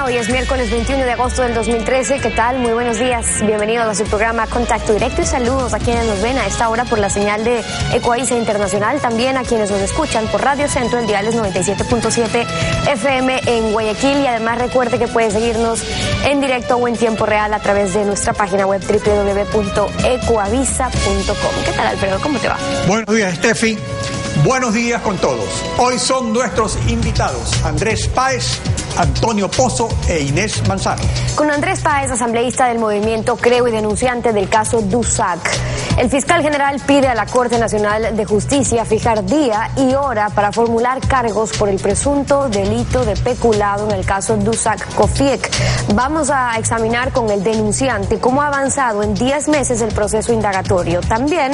Hoy es miércoles 21 de agosto del 2013. ¿Qué tal? Muy buenos días. Bienvenidos a su programa Contacto Directo y saludos a quienes nos ven a esta hora por la señal de Ecuavisa Internacional. También a quienes nos escuchan por Radio Centro, el dial es 97.7 FM en Guayaquil. Y además recuerde que puede seguirnos en directo o en tiempo real a través de nuestra página web www.ecuavisa.com. ¿Qué tal, Alfredo? ¿Cómo te va? Buenos días, Steffi. Buenos días con todos. Hoy son nuestros invitados Andrés Páez, Antonio Pozo e Inés Manzano. Con Andrés Páez, asambleísta del movimiento Creo y denunciante del caso Dusac. El fiscal general pide a la Corte Nacional de Justicia fijar día y hora para formular cargos por el presunto delito de peculado en el caso Dusac-Cofiec. Vamos a examinar con el denunciante cómo ha avanzado en 10 meses el proceso indagatorio. También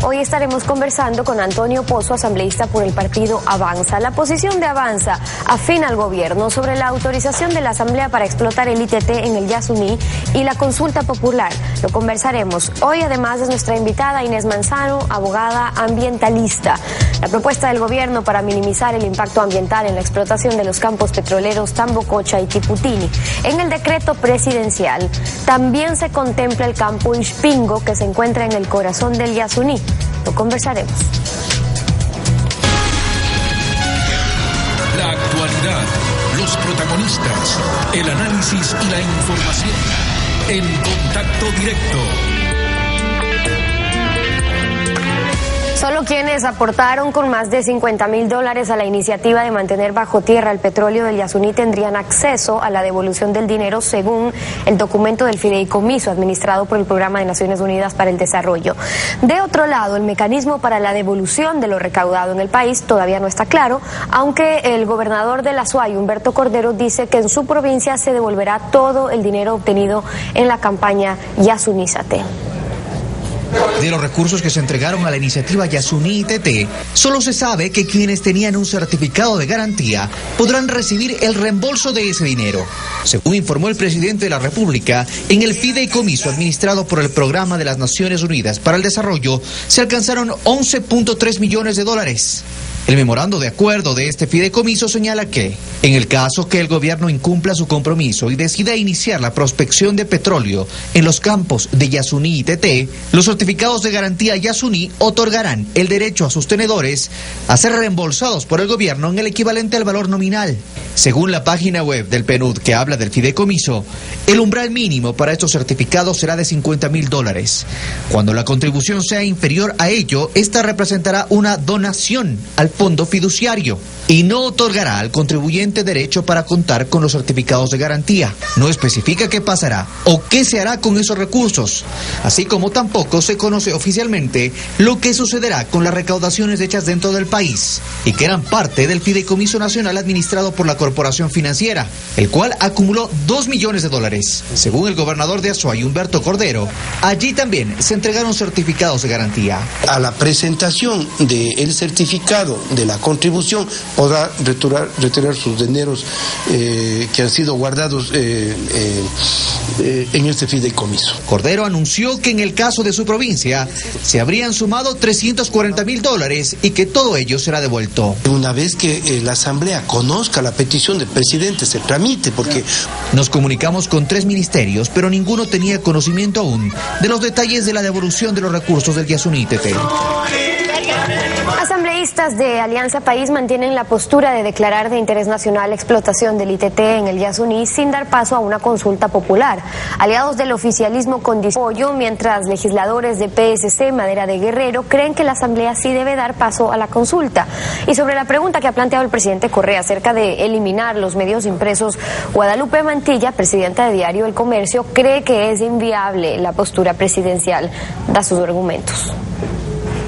hoy estaremos conversando con Antonio Pozo, asambleísta por el partido Avanza. La posición de Avanza afín al gobierno sobre la autorización de la Asamblea para explotar el ITT en el Yasuní y la consulta popular. Lo conversaremos. Hoy además es nuestra invitada Inés Manzano, abogada ambientalista. La propuesta del gobierno para minimizar el impacto ambiental en la explotación de los campos petroleros Tambococha y Tiputini. En el decreto presidencial también se contempla el campo Ixpingo que se encuentra en el corazón del Yasuní. Lo conversaremos. La actualidad, los protagonistas, el análisis y la información en Contacto Directo. Solo quienes aportaron con más de $50,000 a la iniciativa de mantener bajo tierra el petróleo del Yasuní tendrían acceso a la devolución del dinero según el documento del fideicomiso administrado por el Programa de Naciones Unidas para el Desarrollo. De otro lado, el mecanismo para la devolución de lo recaudado en el país todavía no está claro, aunque el gobernador de La Suay, Humberto Cordero, dice que en su provincia se devolverá todo el dinero obtenido en la campaña Yasunízate. De los recursos que se entregaron a la iniciativa Yasuní ITT, solo se sabe que quienes tenían un certificado de garantía podrán recibir el reembolso de ese dinero. Según informó el presidente de la República, en el fideicomiso administrado por el Programa de las Naciones Unidas para el Desarrollo se alcanzaron $11.3 millones. El memorando de acuerdo de este fideicomiso señala que, en el caso que el gobierno incumpla su compromiso y decida iniciar la prospección de petróleo en los campos de Yasuní ITT, los certificados de garantía Yasuní otorgarán el derecho a sus tenedores a ser reembolsados por el gobierno en el equivalente al valor nominal. Según la página web del PNUD que habla del fideicomiso, el umbral mínimo para estos certificados será de $50,000. Cuando la contribución sea inferior a ello, esta representará una donación al fondo fiduciario y no otorgará al contribuyente derecho para contar con los certificados de garantía. No especifica qué pasará o qué se hará con esos recursos, así como tampoco se conoce oficialmente lo que sucederá con las recaudaciones hechas dentro del país y que eran parte del fideicomiso nacional administrado por la Corporación Financiera, el cual acumuló $2 millones. Según el gobernador de Azuay, Humberto Cordero, allí también se entregaron certificados de garantía. A la presentación del certificado de la contribución podrá retirar sus dineros que han sido guardados en este fideicomiso. Cordero anunció que en el caso de su provincia se habrían sumado $340,000 y que todo ello será devuelto. Una vez que la Asamblea conozca la petición del presidente, se tramite, porque... Nos comunicamos con 3 ministerios, pero ninguno tenía conocimiento aún de los detalles de la devolución de los recursos del Yasuní ITT. Asambleístas de Alianza País mantienen la postura de declarar de interés nacional la explotación del ITT en el Yasuní sin dar paso a una consulta popular. Aliados del oficialismo con apoyo, mientras legisladores de PSC, Madera de Guerrero, creen que la Asamblea sí debe dar paso a la consulta. Y sobre la pregunta que ha planteado el presidente Correa acerca de eliminar los medios impresos, Guadalupe Mantilla, presidenta de Diario El Comercio, cree que es inviable la postura presidencial. Da sus argumentos.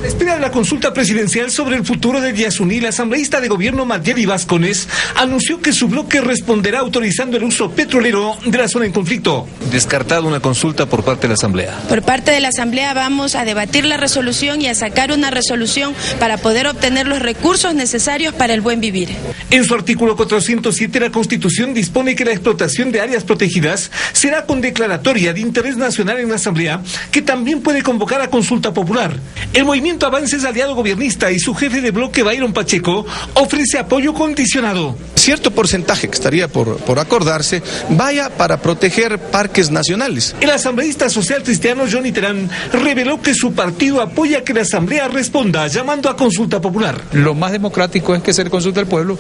Espera de la consulta presidencial sobre el futuro del Yasuní, la asambleísta de gobierno Mayeli Vázquez anunció que su bloque responderá autorizando el uso petrolero de la zona en conflicto. Descartado una consulta por parte de la Asamblea. Por parte de la Asamblea vamos a debatir la resolución y a sacar una resolución para poder obtener los recursos necesarios para el buen vivir. En su artículo 407, la Constitución dispone que la explotación de áreas protegidas será con declaratoria de interés nacional en la Asamblea, que también puede convocar a consulta popular. El movimiento Movimiento Avances Aliado Gobernista y su jefe de bloque, Byron Pacheco, ofrece apoyo condicionado. Cierto porcentaje que estaría por acordarse vaya para proteger parques nacionales. El asambleísta social cristiano Johnny Terán reveló que su partido apoya que la Asamblea responda llamando a consulta popular. Lo más democrático es que se le consulte al pueblo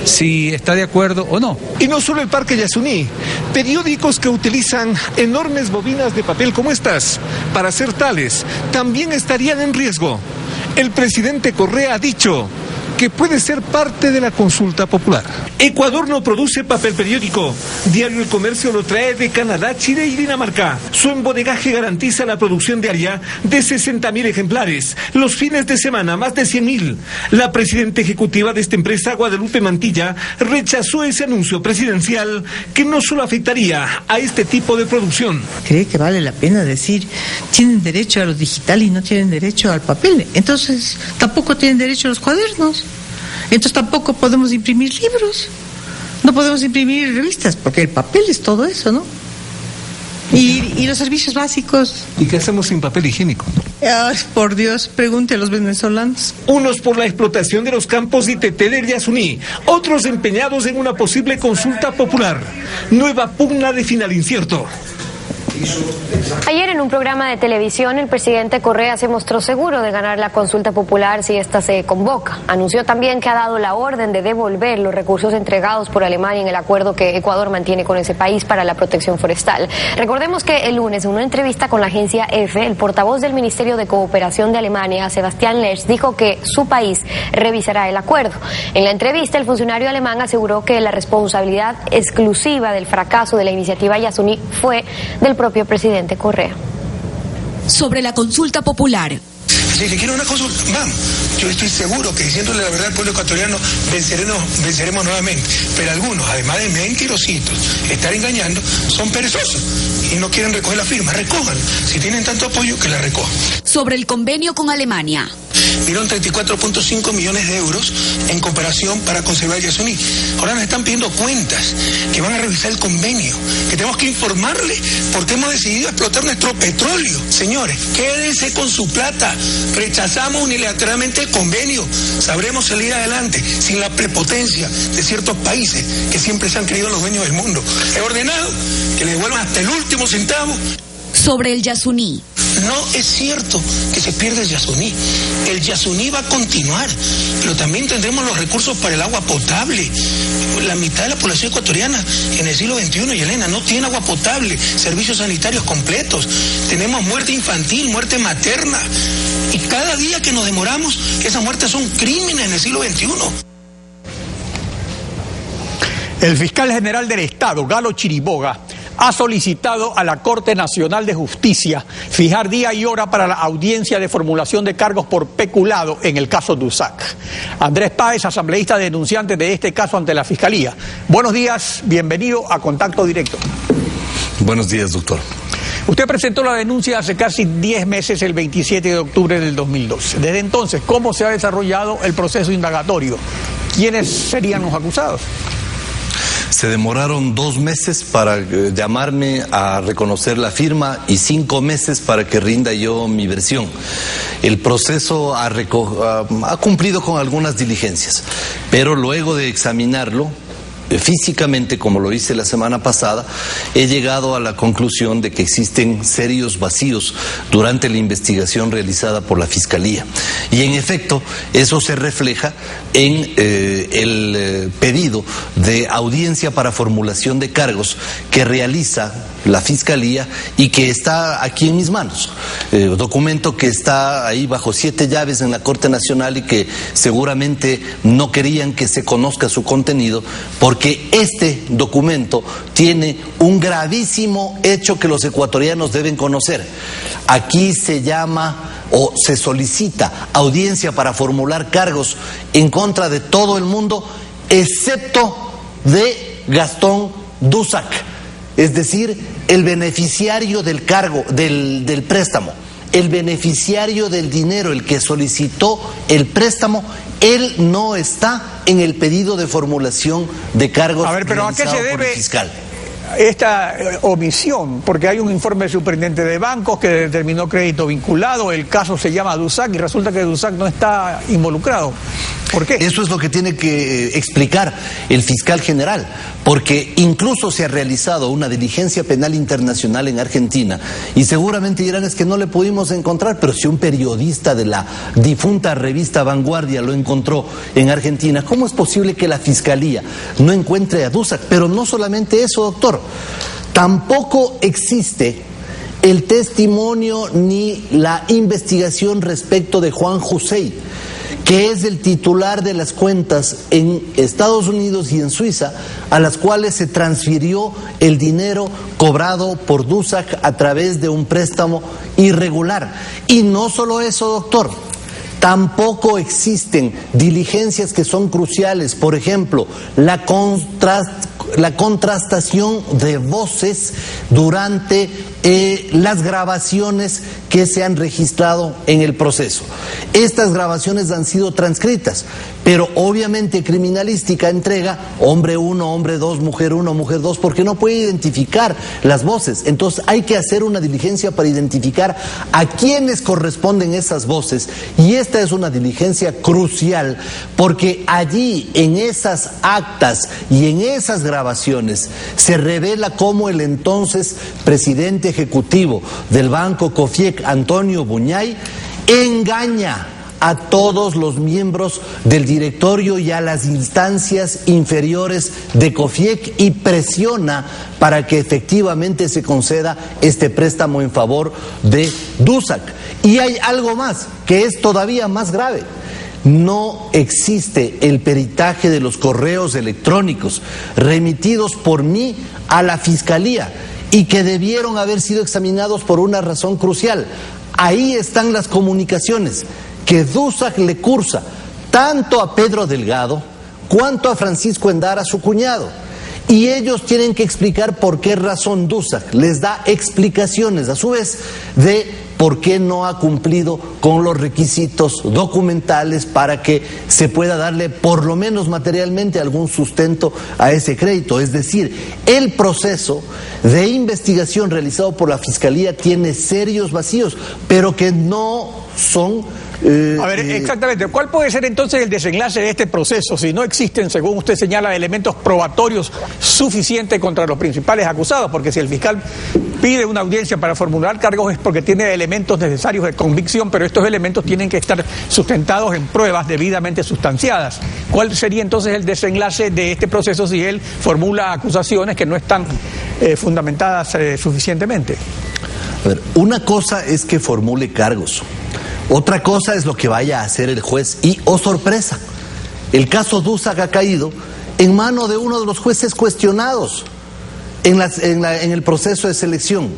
si está de acuerdo o no. Y no solo el Parque Yasuní, periódicos que utilizan enormes bobinas de papel como estas para hacer tales también estarían en riesgo. El presidente Correa ha dicho que puede ser parte de la consulta popular. Ecuador no produce papel periódico. Diario El Comercio lo trae de Canadá, Chile y Dinamarca. Su embodegaje garantiza la producción diaria de 60.000 ejemplares. Los fines de semana, más de 100.000. La presidenta ejecutiva de esta empresa, Guadalupe Mantilla, rechazó ese anuncio presidencial que no solo afectaría a este tipo de producción. ¿Cree que vale la pena decir tienen derecho a lo digital y no tienen derecho al papel? Entonces tampoco tienen derecho a los cuadernos. Entonces tampoco podemos imprimir libros, no podemos imprimir revistas, porque el papel es todo eso, ¿no? Y los servicios básicos. ¿Y qué hacemos sin papel higiénico? Ay, por Dios, pregunte a los venezolanos. Unos por la explotación de los campos ITT del Yasuní, otros empeñados en una posible consulta popular. Nueva pugna de final incierto. Ayer en un programa de televisión el presidente Correa se mostró seguro de ganar la consulta popular si ésta se convoca. Anunció también que ha dado la orden de devolver los recursos entregados por Alemania en el acuerdo que Ecuador mantiene con ese país para la protección forestal. Recordemos que el lunes en una entrevista con la agencia EFE, el portavoz del Ministerio de Cooperación de Alemania, Sebastián Lerch, dijo que su país revisará el acuerdo. En la entrevista el funcionario alemán aseguró que la responsabilidad exclusiva del fracaso de la iniciativa Yasuní fue del propio presidente Correa. Sobre la consulta popular. Si se quiere una consulta, vamos. Yo estoy seguro que diciéndole la verdad al pueblo ecuatoriano venceremos nuevamente. Pero algunos, además de mentirositos, estar engañando, son perezosos y no quieren recoger la firma. Recojan. Si tienen tanto apoyo, que la recojan. Sobre el convenio con Alemania. Dieron 34.5 millones de euros en cooperación para conservar Yasuní. Ahora nos están pidiendo cuentas, que van a revisar el convenio, que tenemos que informarle porque hemos decidido explotar nuestro petróleo. Señores, quédense con su plata. Rechazamos unilateralmente el convenio. Sabremos salir adelante sin la prepotencia de ciertos países que siempre se han creído los dueños del mundo. He ordenado que le devuelvan hasta el último centavo. Sobre el Yasuní. No es cierto que se pierda el Yasuní. El Yasuní va a continuar, pero también tendremos los recursos para el agua potable. La mitad de la población ecuatoriana en el siglo XXI, y Elena, no tiene agua potable, servicios sanitarios completos. Tenemos muerte infantil, muerte materna. Y cada día que nos demoramos, esas muertes son crímenes en el siglo XXI. El fiscal general del Estado, Galo Chiriboga, ha solicitado a la Corte Nacional de Justicia fijar día y hora para la audiencia de formulación de cargos por peculado en el caso Dusac. Andrés Páez, asambleísta denunciante de este caso ante la Fiscalía. Buenos días, bienvenido a Contacto Directo. Buenos días, doctor. Usted presentó la denuncia hace casi 10 meses, el 27 de octubre del 2012. Desde entonces, ¿cómo se ha desarrollado el proceso indagatorio? ¿Quiénes serían los acusados? Se demoraron 2 meses para llamarme a reconocer la firma y 5 meses para que rinda yo mi versión. El proceso ha cumplido con algunas diligencias, pero luego de examinarlo físicamente, como lo hice la semana pasada, he llegado a la conclusión de que existen serios vacíos durante la investigación realizada por la Fiscalía. Y en efecto, eso se refleja en el pedido de audiencia para formulación de cargos que realiza la Fiscalía y que está aquí en mis manos. Documento que está ahí bajo 7 llaves en la Corte Nacional y que seguramente no querían que se conozca su contenido, porque este documento tiene un gravísimo hecho que los ecuatorianos deben conocer. Aquí se llama o se solicita audiencia para formular cargos en contra de todo el mundo, excepto de Gastón Dusac, es decir, el beneficiario del cargo, del préstamo, el beneficiario del dinero, el que solicitó el préstamo. Él no está en el pedido de formulación de cargos. A ver, pero ¿a qué se debe? Fiscal. esta omisión? Porque hay un informe del superintendente de bancos que determinó crédito vinculado, el caso se llama DUSAC y resulta que DUSAC no está involucrado. ¿Por qué? Eso es lo que tiene que explicar el fiscal general, porque incluso se ha realizado una diligencia penal internacional en Argentina y seguramente dirán es que no le pudimos encontrar, pero si un periodista de la difunta revista Vanguardia lo encontró en Argentina, ¿cómo es posible que la fiscalía no encuentre a DUSAC? Pero no solamente eso, doctor, tampoco existe el testimonio ni la investigación respecto de Juan Jusey, que es el titular de las cuentas en Estados Unidos y en Suiza, a las cuales se transfirió el dinero cobrado por DUSAC a través de un préstamo irregular. Y no solo eso, doctor, tampoco existen diligencias que son cruciales, por ejemplo, la contrastación de voces durante las grabaciones que se han registrado en el proceso. Estas grabaciones han sido transcritas, pero obviamente criminalística entrega hombre 1, hombre 2, mujer 1, mujer 2, porque no puede identificar las voces. Entonces hay que hacer una diligencia para identificar a quiénes corresponden esas voces, y esta es una diligencia crucial porque allí en esas actas y en esas grabaciones se revela cómo el entonces presidente ejecutivo del Banco COFIEC, Antonio Buñay, engaña a todos los miembros del directorio y a las instancias inferiores de COFIEC y presiona para que efectivamente se conceda este préstamo en favor de DUSAC. Y hay algo más que es todavía más grave. No existe el peritaje de los correos electrónicos remitidos por mí a la Fiscalía y que debieron haber sido examinados por una razón crucial. Ahí están las comunicaciones que DUSAC le cursa tanto a Pedro Delgado cuanto a Francisco Endara, su cuñado. Y ellos tienen que explicar por qué razón DUSAC les da explicaciones a su vez de por qué no ha cumplido con los requisitos documentales para que se pueda darle por lo menos materialmente algún sustento a ese crédito. Es decir, el proceso de investigación realizado por la Fiscalía tiene serios vacíos, pero que no son... A ver, exactamente, ¿cuál puede ser entonces el desenlace de este proceso si no existen, según usted señala, elementos probatorios suficientes contra los principales acusados? Porque si el fiscal pide una audiencia para formular cargos es porque tiene elementos necesarios de convicción, pero estos elementos tienen que estar sustentados en pruebas debidamente sustanciadas. ¿Cuál sería entonces el desenlace de este proceso si él formula acusaciones que no están fundamentadas suficientemente? A ver, una cosa es que formule cargos. Otra cosa es lo que vaya a hacer el juez y, oh sorpresa, el caso DUSAC ha caído en mano de uno de los jueces cuestionados en el proceso de selección,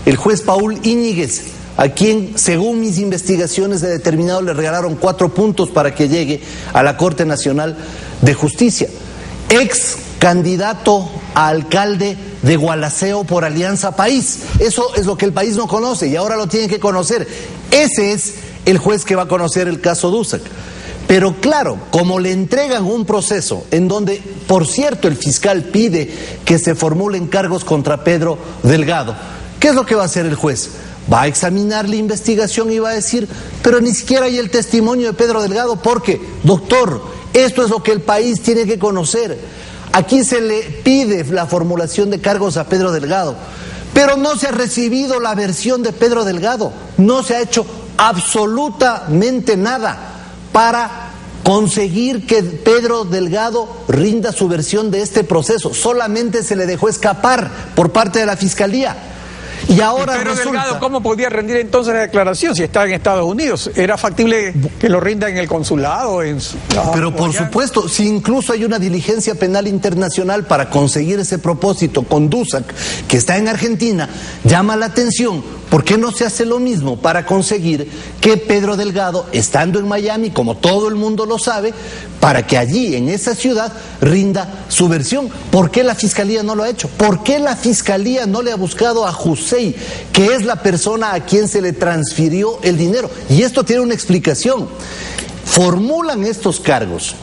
el juez Paul Íñiguez, a quien, según mis investigaciones he determinado, le regalaron 4 puntos para que llegue a la Corte Nacional de Justicia. Ex candidato a alcalde de Gualaceo por Alianza País. Eso es lo que el país no conoce y ahora lo tiene que conocer. Ese es el juez que va a conocer el caso DUSAC. Pero claro, como le entregan un proceso en donde, por cierto, el fiscal pide que se formulen cargos contra Pedro Delgado, ¿qué es lo que va a hacer el juez? Va a examinar la investigación y va a decir, pero ni siquiera hay el testimonio de Pedro Delgado porque, doctor, esto es lo que el país tiene que conocer. Aquí se le pide la formulación de cargos a Pedro Delgado, pero no se ha recibido la versión de Pedro Delgado, no se ha hecho absolutamente nada para conseguir que Pedro Delgado rinda su versión de este proceso. Solamente se le dejó escapar por parte de la Fiscalía. Y ahora Pedro Delgado, ¿cómo podía rendir entonces la declaración si estaba en Estados Unidos? ¿Era factible que lo rinda en el consulado? Pero por supuesto, si incluso hay una diligencia penal internacional para conseguir ese propósito con DUSAC, que está en Argentina, llama la atención. ¿Por qué no se hace lo mismo para conseguir que Pedro Delgado, estando en Miami, como todo el mundo lo sabe, para que allí, en esa ciudad, rinda su versión? ¿Por qué la Fiscalía no lo ha hecho? ¿Por qué la Fiscalía no le ha buscado a Jusey, que es la persona a quien se le transfirió el dinero? Y esto tiene una explicación. Formulan estos cargos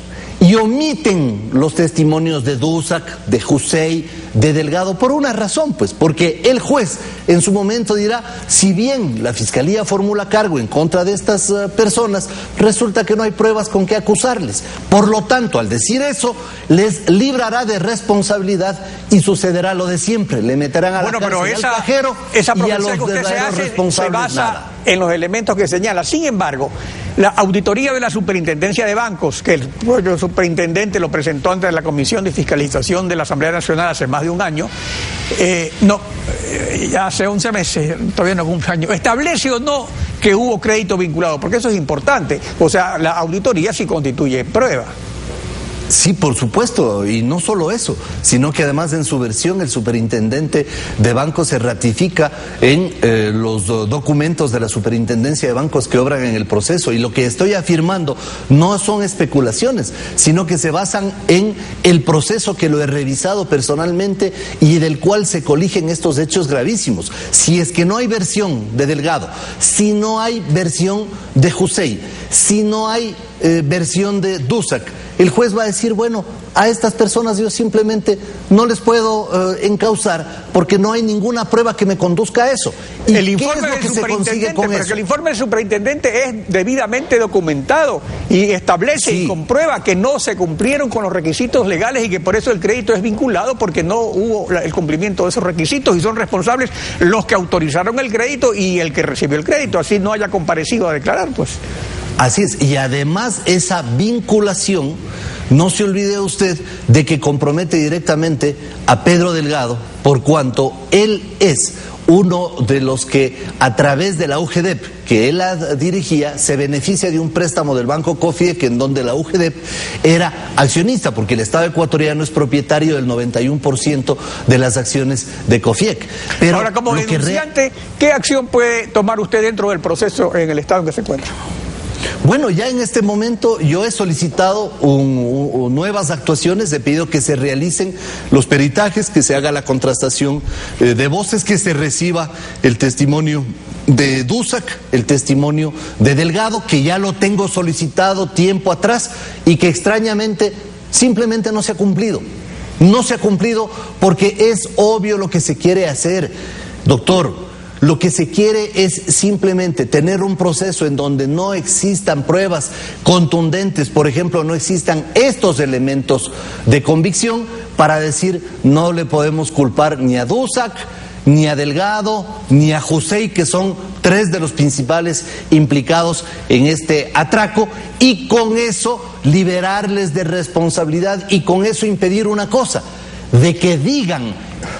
y omiten los testimonios de Dusak, de Hussein, de Delgado, por una razón, pues, porque el juez en su momento dirá, si bien la Fiscalía formula cargo en contra de estas personas, resulta que no hay pruebas con que acusarles. Por lo tanto, al decir eso, les librará de responsabilidad y sucederá lo de siempre. Le meterán a la cárcel al cajero y a los verdaderos responsables nada. En los elementos que señala. Sin embargo, la auditoría de la Superintendencia de Bancos, que el superintendente lo presentó ante la Comisión de Fiscalización de la Asamblea Nacional hace más de un año, ya hace 11 meses, todavía no cumple año, establece o no que hubo crédito vinculado, porque eso es importante. O sea, la auditoría sí constituye prueba. Sí, por supuesto, y no solo eso, sino que además en su versión el superintendente de bancos se ratifica en los documentos de la superintendencia de bancos que obran en el proceso, y lo que estoy afirmando no son especulaciones, sino que se basan en el proceso que lo he revisado personalmente y del cual se coligen estos hechos gravísimos. Si es que no hay versión de Delgado, si no hay versión de Hussein, si no hay versión de Dusak, el juez va a decir, bueno, a estas personas yo simplemente no les puedo encausar porque no hay ninguna prueba que me conduzca a eso. ¿Y el qué es lo que se consigue con eso? El informe del superintendente es debidamente documentado y establece y comprueba que no se cumplieron con los requisitos legales y que por eso el crédito es vinculado, porque no hubo el cumplimiento de esos requisitos y son responsables los que autorizaron el crédito y el que recibió el crédito, así no haya comparecido a declarar, pues. Así es, y además esa vinculación, no se olvide usted de que compromete directamente a Pedro Delgado, por cuanto él es uno de los que a través de la UGEDEP, que él la dirigía, se beneficia de un préstamo del Banco COFIEC, en donde la UGEDEP era accionista, porque el Estado ecuatoriano es propietario del 91% de las acciones de COFIEC. Pero ahora, como denunciante, ¿qué acción puede tomar usted dentro del proceso en el estado en que se encuentra? Bueno, ya en este momento yo he solicitado nuevas actuaciones, he pedido que se realicen los peritajes, que se haga la contrastación de voces, que se reciba el testimonio de Dusak, el testimonio de Delgado, que ya lo tengo solicitado tiempo atrás y que extrañamente simplemente no se ha cumplido. No se ha cumplido porque es obvio lo que se quiere hacer, doctor. Lo que se quiere es simplemente tener un proceso en donde no existan pruebas contundentes, por ejemplo, no existan estos elementos de convicción para decir no le podemos culpar ni a Dusak, ni a Delgado, ni a Hussein, que son tres de los principales implicados en este atraco, y con eso liberarles de responsabilidad y con eso impedir una cosa, de que digan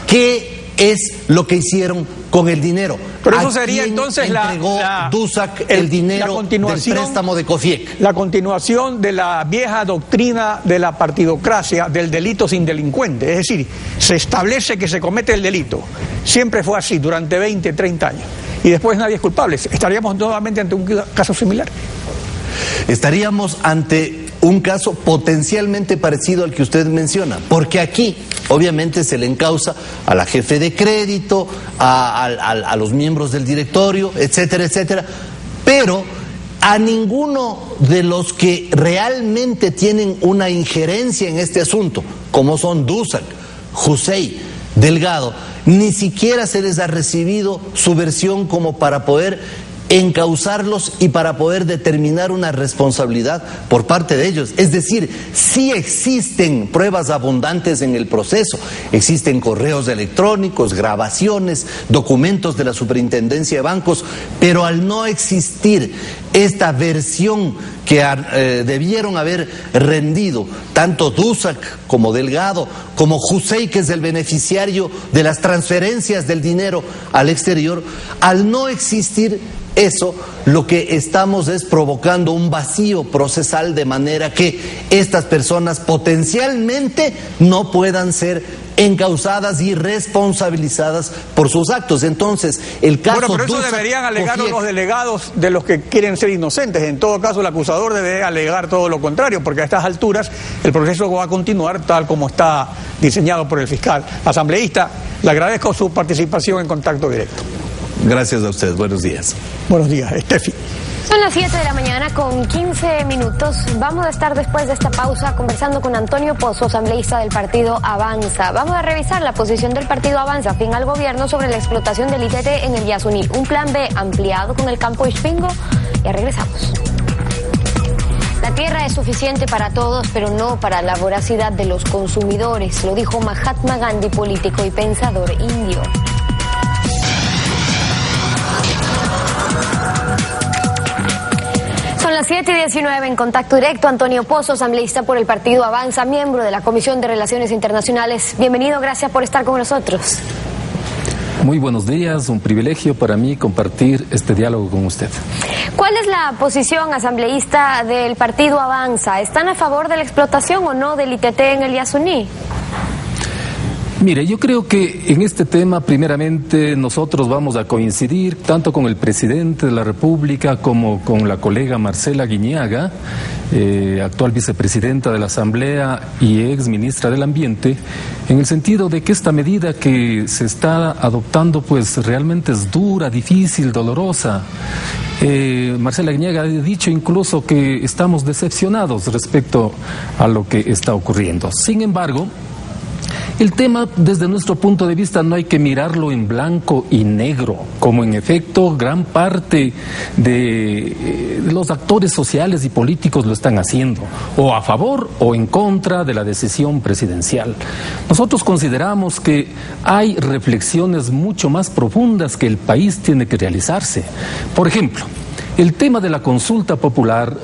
qué es lo que hicieron con el dinero. Pero eso sería entonces Dusak el dinero del préstamo de COFIEC. La continuación de la vieja doctrina de la partidocracia del delito sin delincuente. Es decir, se establece que se comete el delito. Siempre fue así durante 20, 30 años. Y después nadie es culpable. ¿Estaríamos nuevamente ante un caso similar? Estaríamos ante un caso potencialmente parecido al que usted menciona, porque aquí obviamente se le encausa a la jefe de crédito, a los miembros del directorio, etcétera, etcétera, pero a ninguno de los que realmente tienen una injerencia en este asunto, como son Dusak, Hussein, Delgado, ni siquiera se les ha recibido su versión como para poder encauzarlos y para poder determinar una responsabilidad por parte de ellos. Es decir, sí existen pruebas abundantes en el proceso, existen correos electrónicos, grabaciones, documentos de la Superintendencia de Bancos, pero al no existir esta versión que debieron haber rendido tanto Dusak como Delgado, como Hussein, que es el beneficiario de las transferencias del dinero al exterior, al no existir eso, lo que estamos es provocando un vacío procesal, de manera que estas personas potencialmente no puedan ser encausadas y responsabilizadas por sus actos. Entonces, el caso pero eso Dusak, deberían alegarlo los delegados de los que quieren ser inocentes. En todo caso, el acusador debe alegar todo lo contrario, porque a estas alturas el proceso va a continuar tal como está diseñado por el fiscal. Asambleísta, le agradezco su participación en Contacto Directo. Gracias a usted. Buenos días. Buenos días, Estefi. Son las 7 de la mañana con 15 minutos. Vamos a estar después de esta pausa conversando con Antonio Pozo, asambleísta del partido Avanza. Vamos a revisar la posición del partido Avanza, afín al gobierno, sobre la explotación del ITT en el Yasuní. Un plan B ampliado con el campo Ispingo. Ya regresamos. La tierra es suficiente para todos, pero no para la voracidad de los consumidores, lo dijo Mahatma Gandhi, político y pensador indio. Son las 7:19 en Contacto Directo. Antonio Pozo, asambleísta por el partido Avanza, miembro de la Comisión de Relaciones Internacionales. Bienvenido, gracias por estar con nosotros. Muy buenos días, un privilegio para mí compartir este diálogo con usted. ¿Cuál es la posición asambleísta del partido Avanza? ¿Están a favor de la explotación o no del ITT en el Yasuní? Mire, yo creo que en este tema, primeramente, nosotros vamos a coincidir tanto con el presidente de la República como con la colega Marcela Guiñaga, actual vicepresidenta de la Asamblea y ex ministra del Ambiente, en el sentido de que esta medida que se está adoptando, pues realmente es dura, difícil, dolorosa. Marcela Guiñaga ha dicho incluso que estamos decepcionados respecto a lo que está ocurriendo. Sin embargo, el tema, desde nuestro punto de vista, no hay que mirarlo en blanco y negro, como en efecto gran parte de los actores sociales y políticos lo están haciendo, o a favor o en contra de la decisión presidencial. Nosotros consideramos que hay reflexiones mucho más profundas que el país tiene que realizarse. Por ejemplo, el tema de la consulta popular,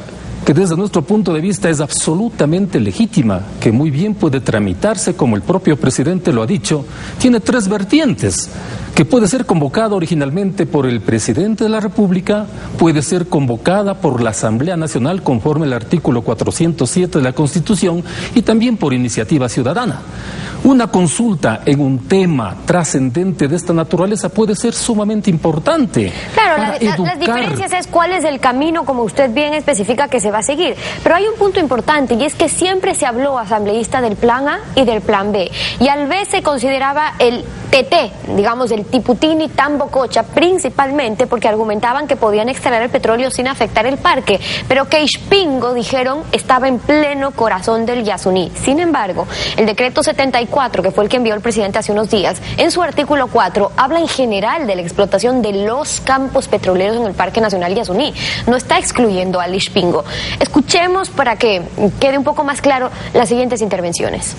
que desde nuestro punto de vista es absolutamente legítima, que muy bien puede tramitarse, como el propio presidente lo ha dicho, tiene tres vertientes, que puede ser convocada originalmente por el presidente de la República, puede ser convocada por la Asamblea Nacional conforme al artículo 407 de la Constitución y también por iniciativa ciudadana. Una consulta en un tema trascendente de esta naturaleza puede ser sumamente importante. Claro, las diferencias es cuál es el camino, como usted bien especifica, que se va a seguir. Pero hay un punto importante, y es que siempre se habló, asambleísta, del plan A y del plan B. Y al B se consideraba el TT, digamos, el Tiputini Tambococha, principalmente porque argumentaban que podían extraer el petróleo sin afectar el parque, pero que Ispingo, dijeron, estaba en pleno corazón del Yasuní. Sin embargo, el decreto 74, que fue el que envió el presidente hace unos días, en su artículo 4 habla en general de la explotación de los campos petroleros en el Parque Nacional Yasuní. No está excluyendo al Ispingo. Escuchemos, para que quede un poco más claro, las siguientes intervenciones.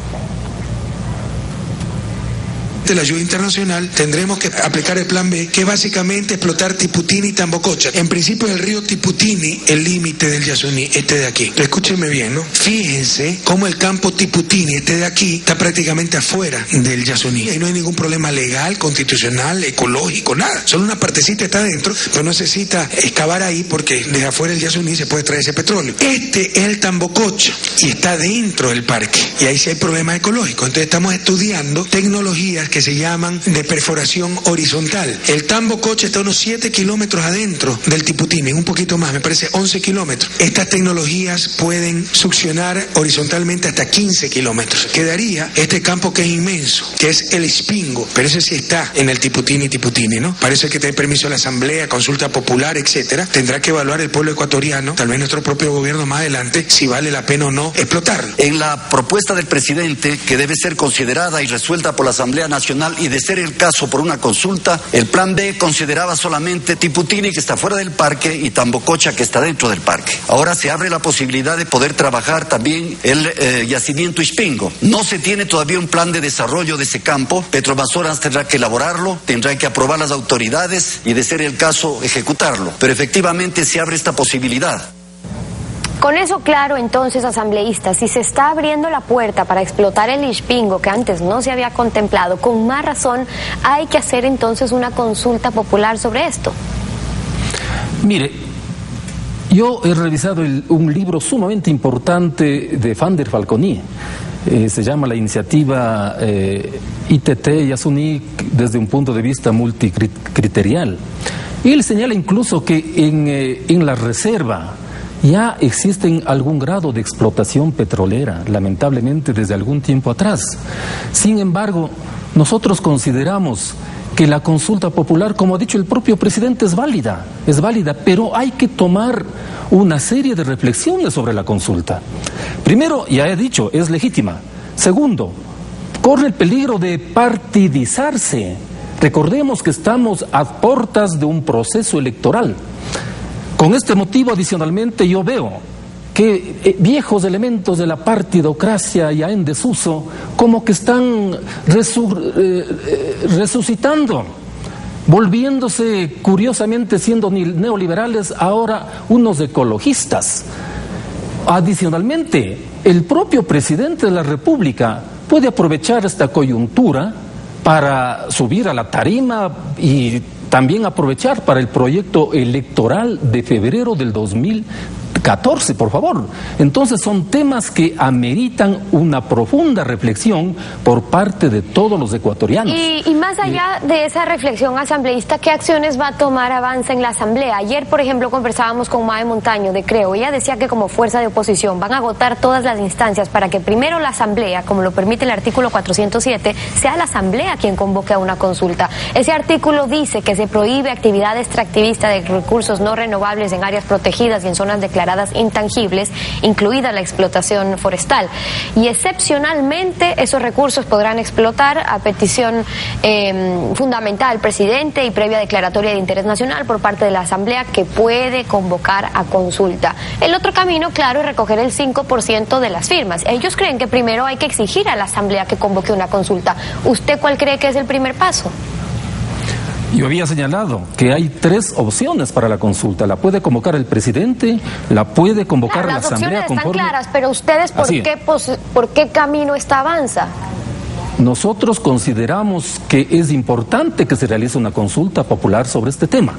De la ayuda internacional tendremos que aplicar el plan B, que es básicamente explotar Tiputini y Tambococha. En principio el río Tiputini, el límite del Yasuní, este de aquí. Pero escúchenme bien, ¿no? Fíjense cómo el campo Tiputini, este de aquí, está prácticamente afuera del Yasuní. Y no hay ningún problema legal, constitucional, ecológico, nada. Solo una partecita está adentro, pero no necesita excavar ahí porque desde afuera del Yasuní se puede traer ese petróleo. Este es el Tambococha y está dentro del parque. Y ahí sí hay problemas ecológicos. Entonces estamos estudiando tecnologías que se llaman de perforación horizontal. El Tambococha está a unos 7 kilómetros adentro del Tiputini, un poquito más, me parece 11 kilómetros. Estas tecnologías pueden succionar horizontalmente hasta 15 kilómetros. Quedaría este campo que es inmenso, que es el Ispingo, pero ese sí está en el Tiputini, ¿no? Parece que tiene permiso de la Asamblea, consulta popular, etcétera. Tendrá que evaluar el pueblo ecuatoriano, tal vez nuestro propio gobierno más adelante, si vale la pena o no explotarlo. En la propuesta del presidente, que debe ser considerada y resuelta por la Asamblea Nacional, y de ser el caso por una consulta, el plan B consideraba solamente Tiputini, que está fuera del parque, y Tambococha, que está dentro del parque. Ahora se abre la posibilidad de poder trabajar también el yacimiento Ispingo. No se tiene todavía un plan de desarrollo de ese campo. Petroamazonas tendrá que elaborarlo, tendrá que aprobar las autoridades y, de ser el caso, ejecutarlo. Pero efectivamente se abre esta posibilidad. Con eso claro, entonces, asambleístas, si se está abriendo la puerta para explotar el Ispingo, que antes no se había contemplado, con más razón hay que hacer entonces una consulta popular sobre esto. Mire, yo he revisado un libro sumamente importante de Van der Falconie. Se llama la iniciativa ITT Yasuní desde un punto de vista multicriterial. Y él señala incluso que en la reserva ya existen algún grado de explotación petrolera, lamentablemente desde algún tiempo atrás. Sin embargo, Nosotros consideramos que la consulta popular, como ha dicho el propio presidente, es válida, pero hay que tomar una serie de reflexiones sobre la consulta. Primero, ya he dicho, es legítima. Segundo, corre el peligro de partidizarse. Recordemos que estamos a puertas de un proceso electoral. Con este motivo, adicionalmente, yo veo que viejos elementos de la partidocracia ya en desuso como que están resucitando, volviéndose curiosamente, siendo neoliberales, ahora unos ecologistas. Adicionalmente, el propio presidente de la República puede aprovechar esta coyuntura para subir a la tarima y también aprovechar para el proyecto electoral de febrero del 2014, por favor. Entonces son temas que ameritan una profunda reflexión por parte de todos los ecuatorianos. Y más allá de esa reflexión asambleísta, ¿qué acciones va a tomar Avanza en la Asamblea? Ayer, por ejemplo, conversábamos con Mae Montaño de Creo. Ella decía que como fuerza de oposición van a agotar todas las instancias para que primero la Asamblea, como lo permite el artículo 407, sea la Asamblea quien convoque a una consulta. Ese artículo dice que se prohíbe actividad extractivista de recursos no renovables en áreas protegidas y en zonas declaradas intangibles, incluida la explotación forestal. Y excepcionalmente esos recursos podrán explotar a petición fundamental del presidente y previa declaratoria de interés nacional por parte de la Asamblea, que puede convocar a consulta. El otro camino, claro, es recoger el 5% de las firmas. Ellos creen que primero hay que exigir a la Asamblea que convoque una consulta. ¿Usted cuál cree que es el primer paso? Yo había señalado que hay 3 opciones para la consulta. La puede convocar el presidente, la puede convocar la Asamblea. Las opciones están claras, pero ustedes, ¿por qué camino está Avanza? Nosotros consideramos que es importante que se realice una consulta popular sobre este tema.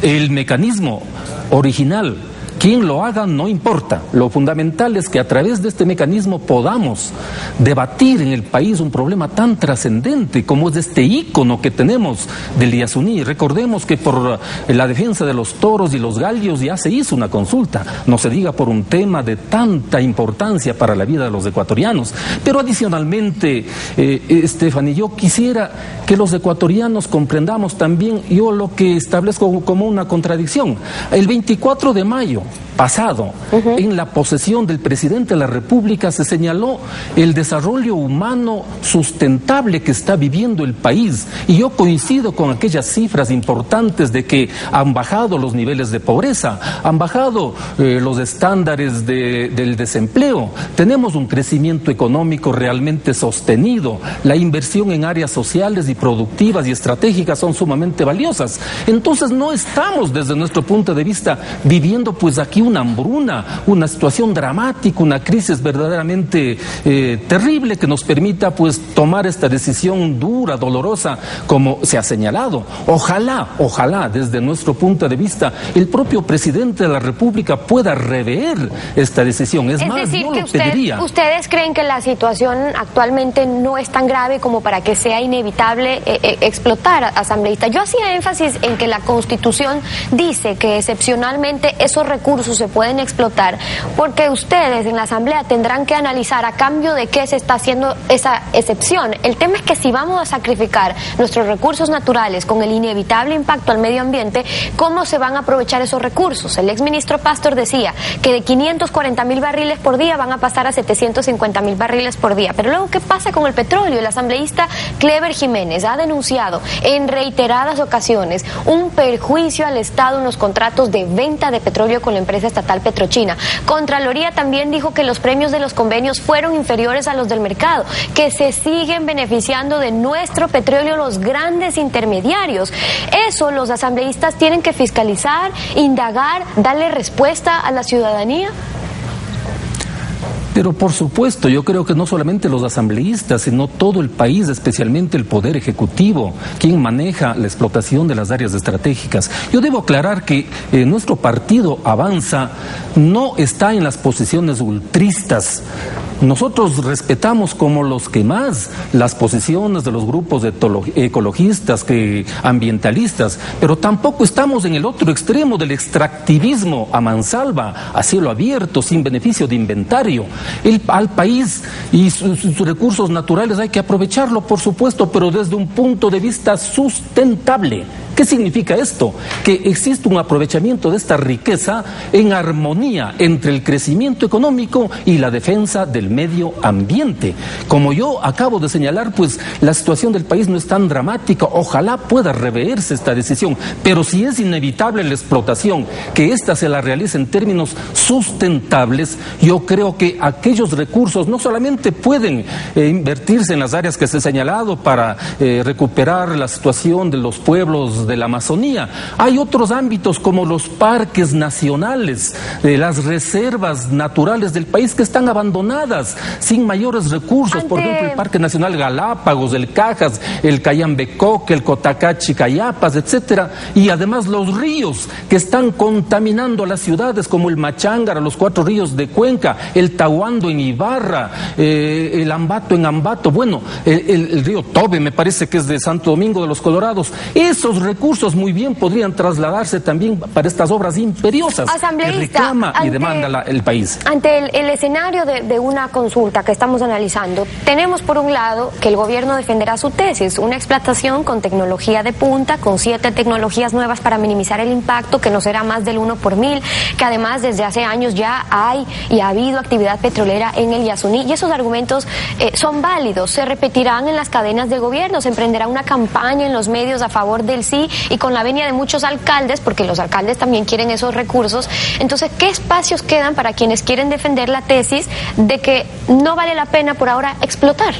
El mecanismo original, quien lo haga no importa. Lo fundamental es que a través de este mecanismo podamos debatir en el país un problema tan trascendente como es este ícono que tenemos del Yasuní. Recordemos que por la defensa de los toros y los gallos ya se hizo una consulta, no se diga por un tema de tanta importancia para la vida de los ecuatorianos. Pero adicionalmente, Stephanie, yo quisiera que los ecuatorianos comprendamos también yo lo que establezco como una contradicción. El 24 de mayo pasado, en la posesión del presidente de la República, se señaló el desarrollo humano sustentable que está viviendo el país, y yo coincido con aquellas cifras importantes de que han bajado los niveles de pobreza, han bajado los estándares del desempleo, tenemos un crecimiento económico realmente sostenido, la inversión en áreas sociales y productivas y estratégicas son sumamente valiosas. Entonces no estamos, desde nuestro punto de vista, viviendo pues aquí una hambruna, una situación dramática, una crisis verdaderamente terrible que nos permita pues tomar esta decisión dura, dolorosa, como se ha señalado. Ojalá, desde nuestro punto de vista, el propio presidente de la República pueda rever esta decisión. Es más, decir, yo que lo pediría. ¿Ustedes creen que la situación actualmente no es tan grave como para que sea inevitable explotar, asambleísta? Yo hacía énfasis en que la Constitución dice que excepcionalmente esos recursos se pueden explotar, porque ustedes en la Asamblea tendrán que analizar a cambio de qué se está haciendo esa excepción. El tema es que si vamos a sacrificar nuestros recursos naturales con el inevitable impacto al medio ambiente, ¿cómo se van a aprovechar esos recursos? El exministro Pastor decía que de 540.000 barriles por día van a pasar a 750.000 barriles por día. Pero luego, ¿qué pasa con el petróleo? El asambleísta Clever Jiménez ha denunciado en reiteradas ocasiones un perjuicio al Estado en los contratos de venta de petróleo con la empresa estatal Petrochina. Contraloría también dijo que los premios de los convenios fueron inferiores a los del mercado, que se siguen beneficiando de nuestro petróleo los grandes intermediarios. Eso los asambleístas tienen que fiscalizar, indagar, darle respuesta a la ciudadanía. Pero por supuesto, yo creo que no solamente los asambleístas, sino todo el país, especialmente el Poder Ejecutivo, quien maneja la explotación de las áreas estratégicas. Yo debo aclarar que nuestro partido Avanza no está en las posiciones ultristas Nosotros respetamos como los que más las posiciones de los grupos ecologistas, ambientalistas, pero tampoco estamos en el otro extremo del extractivismo a mansalva, a cielo abierto, sin beneficio de inventario. Al país y sus recursos naturales hay que aprovecharlo, por supuesto, pero desde un punto de vista sustentable. ¿Qué significa esto? Que existe un aprovechamiento de esta riqueza en armonía entre el crecimiento económico y la defensa del medio ambiente. Como yo acabo de señalar, pues la situación del país no es tan dramática. Ojalá pueda reverse esta decisión, pero si es inevitable la explotación, que ésta se la realice en términos sustentables, yo creo que aquellos recursos no solamente pueden invertirse en las áreas que se ha señalado para recuperar la situación de los pueblos de la Amazonía. Hay otros ámbitos como los parques nacionales, las reservas naturales del país que están abandonadas, sin mayores recursos. Por ejemplo, el Parque Nacional Galápagos, el Cajas, el Cayambecoque, el Cotacachi, Cayapas, etcétera. Y además los ríos que están contaminando a las ciudades, como el Machángara, los 4 ríos de Cuenca, el Tahuando en Ibarra, el Ambato en Ambato, bueno, el río Tobe, me parece que es de Santo Domingo de los Colorados. Esos recursos muy bien podrían trasladarse también para estas obras imperiosas que reclama y demanda el país. Ante el escenario de una consulta que estamos analizando, tenemos por un lado que el gobierno defenderá su tesis, una explotación con tecnología de punta, con 7 tecnologías nuevas para minimizar el impacto, que no será más del 1 por 1000, que además desde hace años ya hay y ha habido actividad petrolera en el Yasuní, y esos argumentos son válidos, se repetirán en las cadenas de gobierno, se emprenderá una campaña en los medios a favor del sí, y con la venia de muchos alcaldes, porque los alcaldes también quieren esos recursos. Entonces, ¿qué espacios quedan para quienes quieren defender la tesis de que no vale la pena por ahora explotar?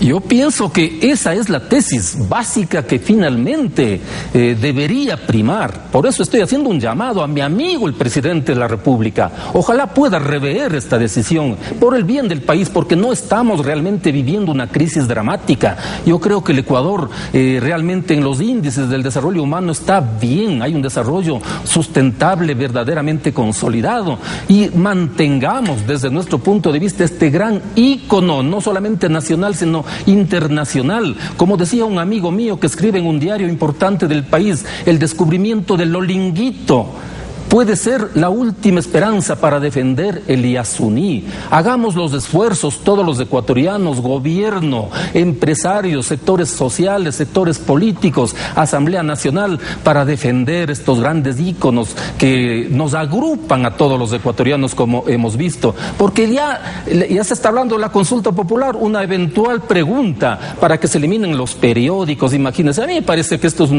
Yo pienso que esa es la tesis básica que finalmente debería primar. Por eso estoy haciendo un llamado a mi amigo el presidente de la República. Ojalá pueda rever esta decisión por el bien del país, porque no estamos realmente viviendo una crisis dramática. Yo creo que el Ecuador realmente en los índices del desarrollo humano está bien. Hay un desarrollo sustentable, verdaderamente consolidado. Y mantengamos desde nuestro punto de vista este gran ícono, no solamente nacional, sino internacional. Como decía un amigo mío que escribe en un diario importante del país, el descubrimiento del Olinguito puede ser la última esperanza para defender el Yasuní. Hagamos los esfuerzos, todos los ecuatorianos, gobierno, empresarios, sectores sociales, sectores políticos, Asamblea Nacional, para defender estos grandes íconos que nos agrupan a todos los ecuatorianos, como hemos visto. Porque ya se está hablando de la consulta popular, una eventual pregunta para que se eliminen los periódicos. Imagínense, a mí me parece que esto es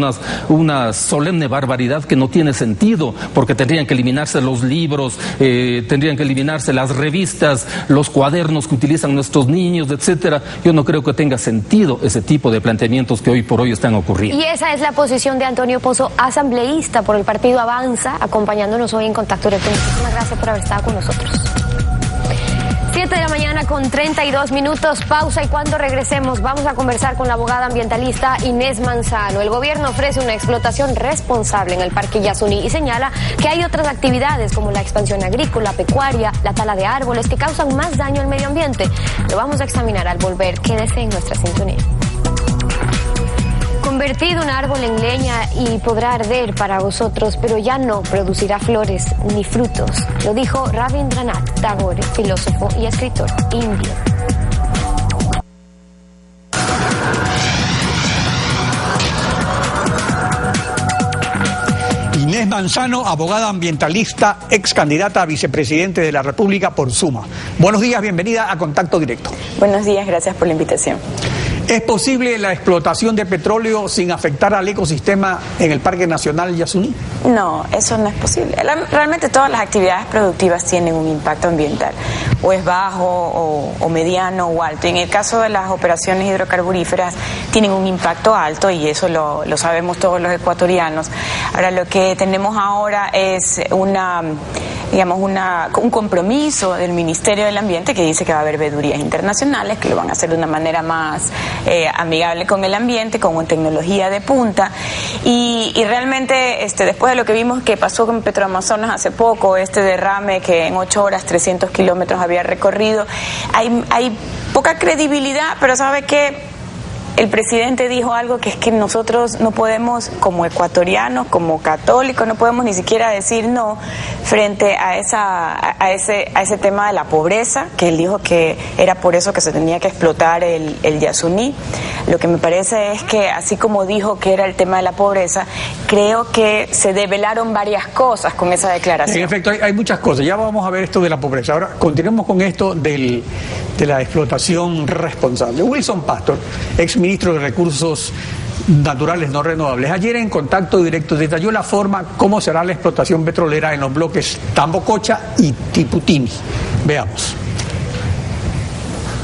una solemne barbaridad que no tiene sentido, porque tendrían que eliminarse los libros, tendrían que eliminarse las revistas, los cuadernos que utilizan nuestros niños, etcétera. Yo no creo que tenga sentido ese tipo de planteamientos que hoy por hoy están ocurriendo. Y esa es la posición de Antonio Pozo, asambleísta por el partido Avanza, acompañándonos hoy en Contacto Directo. Muchísimas gracias por haber estado con nosotros. 7 de la mañana con 32 minutos, pausa, y cuando regresemos vamos a conversar con la abogada ambientalista Inés Manzano. El gobierno ofrece una explotación responsable en el Parque Yasuní y señala que hay otras actividades como la expansión agrícola, pecuaria, la tala de árboles que causan más daño al medio ambiente. Lo vamos a examinar al volver. Quédese en nuestra sintonía. Convertido un árbol en leña y podrá arder para vosotros, pero ya no producirá flores ni frutos. Lo dijo Rabindranath Tagore, filósofo y escritor indio. Inés Manzano, abogada ambientalista, ex candidata a vicepresidente de la República por Suma. Buenos días, bienvenida a Contacto Directo. Buenos días, gracias por la invitación. ¿Es posible la explotación de petróleo sin afectar al ecosistema en el Parque Nacional Yasuní? No, eso no es posible. Realmente todas las actividades productivas tienen un impacto ambiental, o es bajo, o mediano, o alto. En el caso de las operaciones hidrocarburíferas tienen un impacto alto, y eso lo sabemos todos los ecuatorianos. Ahora, lo que tenemos ahora es un compromiso del Ministerio del Ambiente que dice que va a haber veedurías internacionales, que lo van a hacer de una manera más amigable con el ambiente, con tecnología de punta, Y realmente, después de lo que vimos que pasó con Petroamazonas hace poco, este derrame que en 8 horas 300 kilómetros había recorrido, hay poca credibilidad, pero ¿sabe qué? El presidente dijo algo que es que nosotros no podemos, como ecuatorianos, como católicos, no podemos ni siquiera decir no frente a ese tema de la pobreza, que él dijo que era por eso que se tenía que explotar el Yasuní. Lo que me parece es que, así como dijo que era el tema de la pobreza, creo que se develaron varias cosas con esa declaración. En efecto, hay muchas cosas. Ya vamos a ver esto de la pobreza. Ahora, continuemos con esto de la explotación responsable. Wilson Pastor, exministro de Recursos Naturales No Renovables, ayer en Contacto Directo detalló la forma cómo será la explotación petrolera en los bloques Tambococha y Tiputini. Veamos.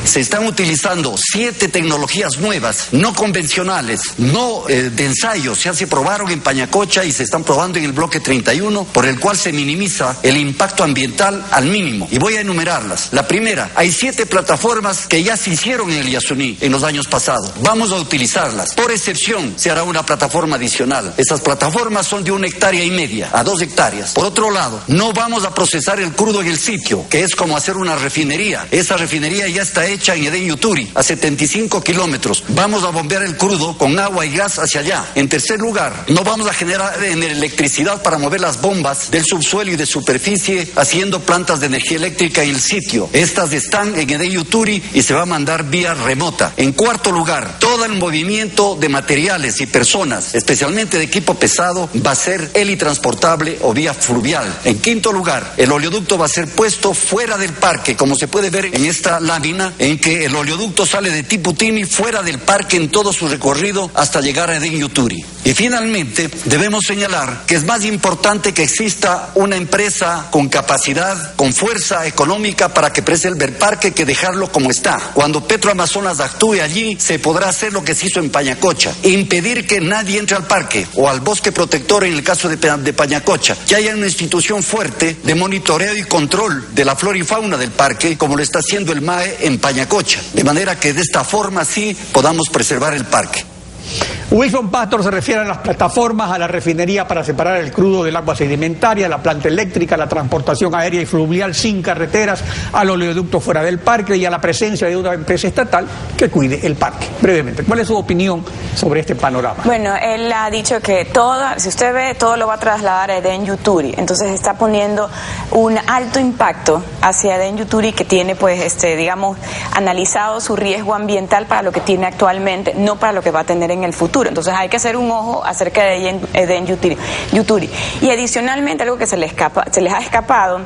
Se están utilizando 7 tecnologías nuevas, no convencionales, no de ensayo. Se probaron en Pañacocha y se están probando en el bloque 31, por el cual se minimiza el impacto ambiental al mínimo. Y voy a enumerarlas. La primera, hay 7 plataformas que ya se hicieron en el Yasuní en los años pasados. Vamos a utilizarlas. Por excepción, se hará una plataforma adicional. Esas plataformas son de 1,5 hectáreas a 2 hectáreas. Por otro lado, no vamos a procesar el crudo en el sitio, que es como hacer una refinería. Esa refinería ya está hecha en Edén Yuturi, a 75 kilómetros. Vamos a bombear el crudo con agua y gas hacia allá. En tercer lugar, no vamos a generar electricidad para mover las bombas del subsuelo y de superficie haciendo plantas de energía eléctrica en el sitio. Estas están en Edén Yuturi y se va a mandar vía remota. En cuarto lugar, todo el movimiento de materiales y personas, especialmente de equipo pesado, va a ser helitransportable o vía fluvial. En quinto lugar, el oleoducto va a ser puesto fuera del parque, como se puede ver en esta lámina, en que el oleoducto sale de Tiputini fuera del parque en todo su recorrido hasta llegar a Edén Yuturi. Y finalmente, debemos señalar que es más importante que exista una empresa con capacidad, con fuerza económica para que preserve el parque que dejarlo como está. Cuando Petroamazonas actúe allí, se podrá hacer lo que se hizo en Pañacocha, impedir que nadie entre al parque o al bosque protector en el caso de Pañacocha, que haya una institución fuerte de monitoreo y control de la flora y fauna del parque, como lo está haciendo el MAE en Pañacocha, de manera que de esta forma sí podamos preservar el parque. Wilson Pastor se refiere a las plataformas, a la refinería para separar el crudo del agua sedimentaria, a la planta eléctrica, a la transportación aérea y fluvial sin carreteras, al oleoducto fuera del parque y a la presencia de una empresa estatal que cuide el parque. Brevemente, ¿cuál es su opinión sobre este panorama? Bueno, él ha dicho que si usted ve, todo lo va a trasladar a Edén Yuturi. Entonces está poniendo un alto impacto hacia Edén Yuturi, que tiene, digamos, analizado su riesgo ambiental para lo que tiene actualmente, no para lo que va a tener en el futuro. Entonces hay que hacer un ojo acerca de Edén Yuturi. Y adicionalmente, algo que se les ha escapado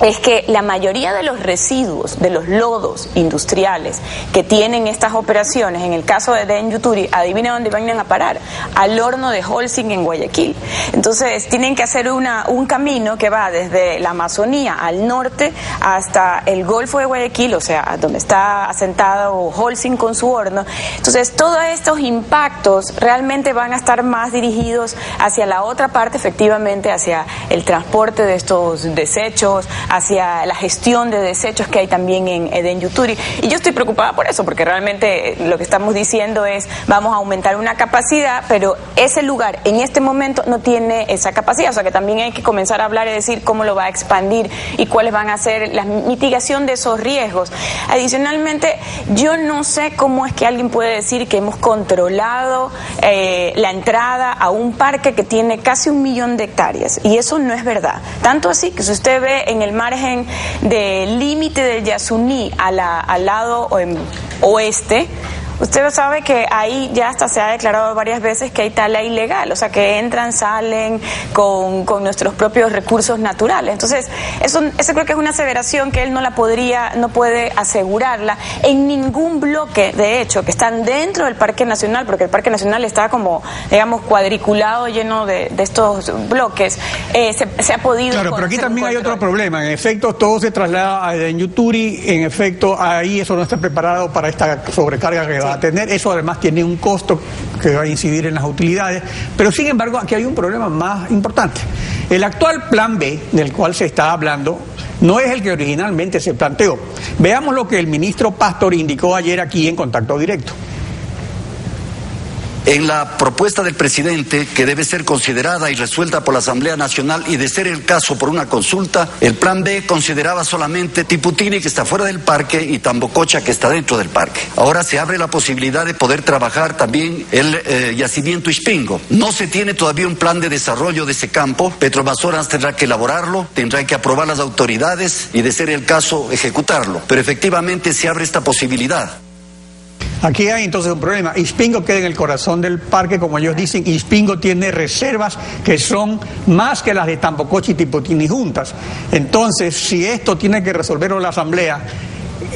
es que la mayoría de los residuos, de los lodos industriales que tienen estas operaciones, en el caso de Edén Yuturi, adivina dónde van a parar, al horno de Holcim en Guayaquil. Entonces tienen que hacer un camino que va desde la Amazonía al norte hasta el Golfo de Guayaquil, o sea, donde está asentado Holcim con su horno. Entonces todos estos impactos realmente van a estar más dirigidos hacia la otra parte, efectivamente, hacia el transporte de estos desechos, hacia la gestión de desechos que hay también en Edén Yuturi. Y yo estoy preocupada por eso, porque realmente lo que estamos diciendo es, vamos a aumentar una capacidad, pero ese lugar en este momento no tiene esa capacidad. O sea que también hay que comenzar a hablar y decir cómo lo va a expandir y cuáles van a ser la mitigación de esos riesgos. Adicionalmente, yo no sé cómo es que alguien puede decir que hemos controlado la entrada a un parque que tiene casi 1 millón de hectáreas. Y eso no es verdad. Tanto así que si usted ve en el margen del límite del Yasuní al lado oeste, usted sabe que ahí ya hasta se ha declarado varias veces que hay tala ilegal, o sea que entran, salen con nuestros propios recursos naturales. Entonces, eso creo que es una aseveración que él no puede asegurarla en ningún bloque, de hecho, que están dentro del Parque Nacional, porque el Parque Nacional está como, digamos, cuadriculado, lleno de estos bloques. Se ha podido... Claro, pero aquí también hay otro problema. En efecto, todo se traslada a Edén Yuturi, en efecto, ahí eso no está preparado para esta sobrecarga que va a tener. Eso además tiene un costo que va a incidir en las utilidades, pero sin embargo aquí hay un problema más importante. El actual plan B del cual se está hablando no es el que originalmente se planteó. Veamos lo que el ministro Pastor indicó ayer aquí en Contacto Directo. En la propuesta del presidente, que debe ser considerada y resuelta por la Asamblea Nacional y de ser el caso por una consulta, el plan B consideraba solamente Tiputini, que está fuera del parque, y Tambococha, que está dentro del parque. Ahora se abre la posibilidad de poder trabajar también el yacimiento Ispingo. No se tiene todavía un plan de desarrollo de ese campo. Petroamazonas tendrá que elaborarlo, tendrá que aprobar las autoridades y, de ser el caso, ejecutarlo. Pero efectivamente se abre esta posibilidad. Aquí hay entonces un problema. Ispingo queda en el corazón del parque, como ellos dicen. Ispingo tiene reservas que son más que las de Tambococha y Tiputini juntas. Entonces, si esto tiene que resolverlo la Asamblea,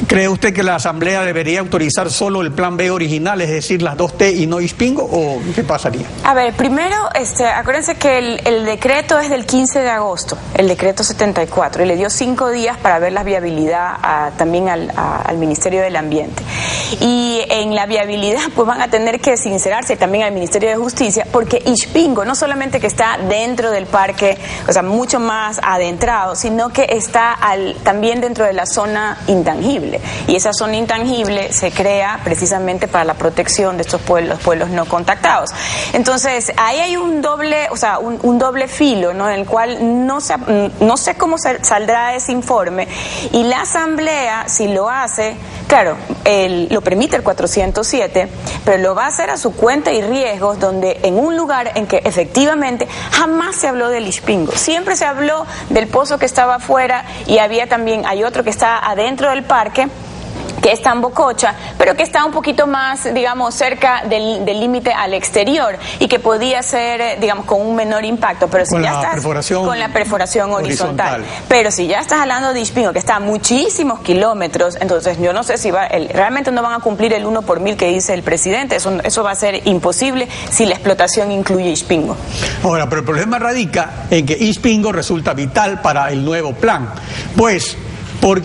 ¿cree usted que la Asamblea debería autorizar solo el plan B original, es decir, las 2T y no Ispingo, o qué pasaría? A ver, primero, acuérdense que el decreto es del 15 de agosto, el decreto 74, y le dio 5 días para ver la viabilidad también al Ministerio del Ambiente. Y en la viabilidad pues van a tener que sincerarse también al Ministerio de Justicia, porque Ispingo no solamente que está dentro del parque, o sea, mucho más adentrado, sino que está también dentro de la zona intangible. Y esa zona intangible se crea precisamente para la protección de estos pueblos no contactados. Entonces, ahí hay un doble, o sea, un doble filo, ¿no? En el cual no sé cómo saldrá ese informe, y la Asamblea, si lo hace, claro, lo permite el 407, pero lo va a hacer a su cuenta y riesgos, donde en un lugar en que efectivamente jamás se habló del Ispingo, siempre se habló del pozo que estaba afuera, y hay otro que está adentro del parque, que es Tambococha, pero que está un poquito más, digamos, cerca del límite al exterior, y que podía ser, digamos, con un menor impacto, pero si con la perforación horizontal. Pero si ya estás hablando de Ispingo, que está a muchísimos kilómetros, entonces yo no sé si realmente no van a cumplir el 1 por 1000 que dice el presidente. Eso va a ser imposible si la explotación incluye Ispingo. Ahora, pero el problema radica en que Ispingo resulta vital para el nuevo plan, pues, por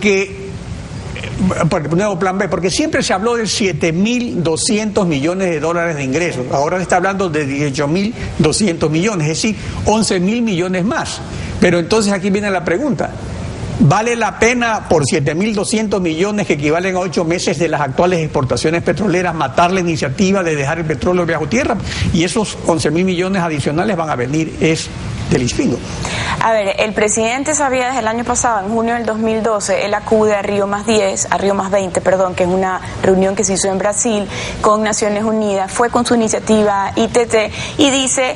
el nuevo plan B, porque siempre se habló de 7.200 millones de dólares de ingresos. Ahora se está hablando de 18.200 millones, es decir, 11.000 millones más. Pero entonces aquí viene la pregunta: ¿vale la pena por 7.200 millones, que equivalen a 8 meses de las actuales exportaciones petroleras, matar la iniciativa de dejar el petróleo bajo tierra? Y esos 11.000 millones adicionales van a venir del Ispingo. A ver, el presidente sabía desde el año pasado, en junio del 2012, él acude a Río más 20, que es una reunión que se hizo en Brasil con Naciones Unidas, fue con su iniciativa ITT y dice: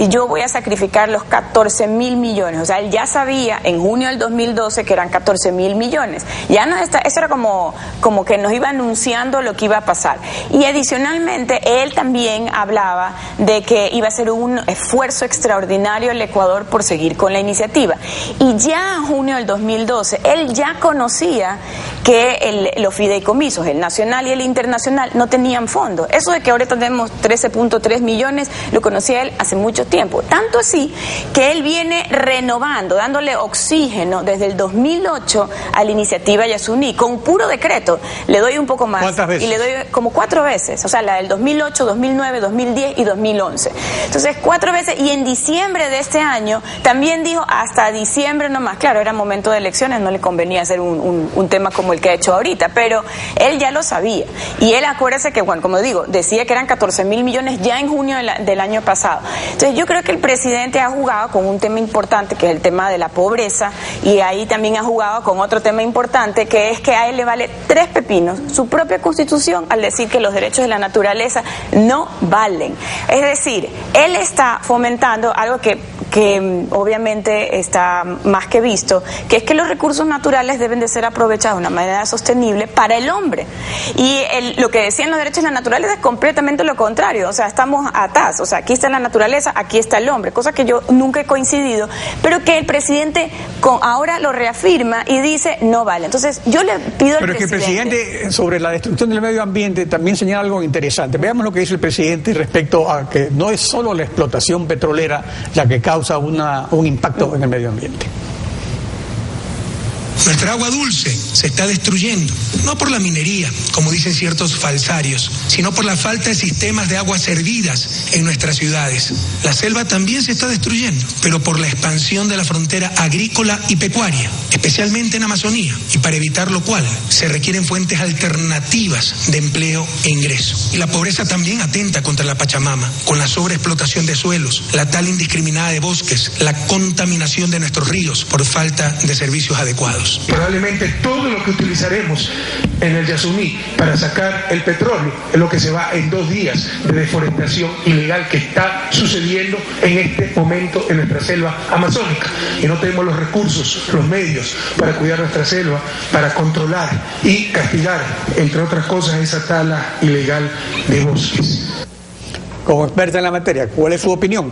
yo voy a sacrificar los 14.000 millones. O sea, él ya sabía en junio del 2012 que eran 14.000 millones. Ya no está, eso era como que nos iba anunciando lo que iba a pasar. Y adicionalmente, él también hablaba de que iba a ser un esfuerzo extraordinario el Ecuador por seguir con la iniciativa. Y ya en junio del 2012, él ya conocía que los fideicomisos, el nacional y el internacional, no tenían fondos. Eso de que ahorita tenemos 13.3 millones, lo conocía él hace mucho tiempo. Tanto así que él viene renovando, dándole oxígeno desde el 2008 a la iniciativa Yasuní, con puro decreto. Le doy un poco más. ¿Cuántas veces? Y le doy como 4 veces. O sea, la del 2008, 2009, 2010 y 2011. Entonces, 4 veces. Y en diciembre de este año también dijo hasta diciembre nomás. Claro, era momento de elecciones, no le convenía hacer un tema como el que ha hecho ahorita, pero él ya lo sabía. Y él, acuérdese que, bueno, como digo, decía que eran 14.000 millones ya en junio del año pasado. Entonces yo creo que el presidente ha jugado con un tema importante, que es el tema de la pobreza, y ahí también ha jugado con otro tema importante, que es que a él le vale 3 pepinos su propia constitución al decir que los derechos de la naturaleza no valen. Es decir, él está fomentando algo que obviamente está más que visto, que es que los recursos naturales deben de ser aprovechados de una manera sostenible para el hombre. Y lo que decían los derechos de la naturaleza es completamente lo contrario. O sea, estamos atados. O sea, aquí está la naturaleza, aquí está el hombre, cosa que yo nunca he coincidido, pero que el presidente ahora lo reafirma y dice no vale. Entonces yo le pido al presidente... Pero es que el presidente, sobre la destrucción del medio ambiente, también señala algo interesante. Veamos lo que dice el presidente respecto a que no es solo la explotación petrolera la que causa un impacto en el medio ambiente. Nuestra agua dulce se está destruyendo, no por la minería, como dicen ciertos falsarios, sino por la falta de sistemas de aguas servidas en nuestras ciudades. La selva también se está destruyendo, pero por la expansión de la frontera agrícola y pecuaria, especialmente en Amazonía, y para evitar lo cual se requieren fuentes alternativas de empleo e ingreso. Y la pobreza también atenta contra la Pachamama, con la sobreexplotación de suelos, la tala indiscriminada de bosques, la contaminación de nuestros ríos por falta de servicios adecuados. Probablemente todo lo que utilizaremos en el Yasuní para sacar el petróleo es lo que se va en 2 días de deforestación ilegal que está sucediendo en este momento en nuestra selva amazónica. Y no tenemos los recursos, los medios para cuidar nuestra selva, para controlar y castigar, entre otras cosas, esa tala ilegal de bosques. Como experta en la materia, ¿cuál es su opinión?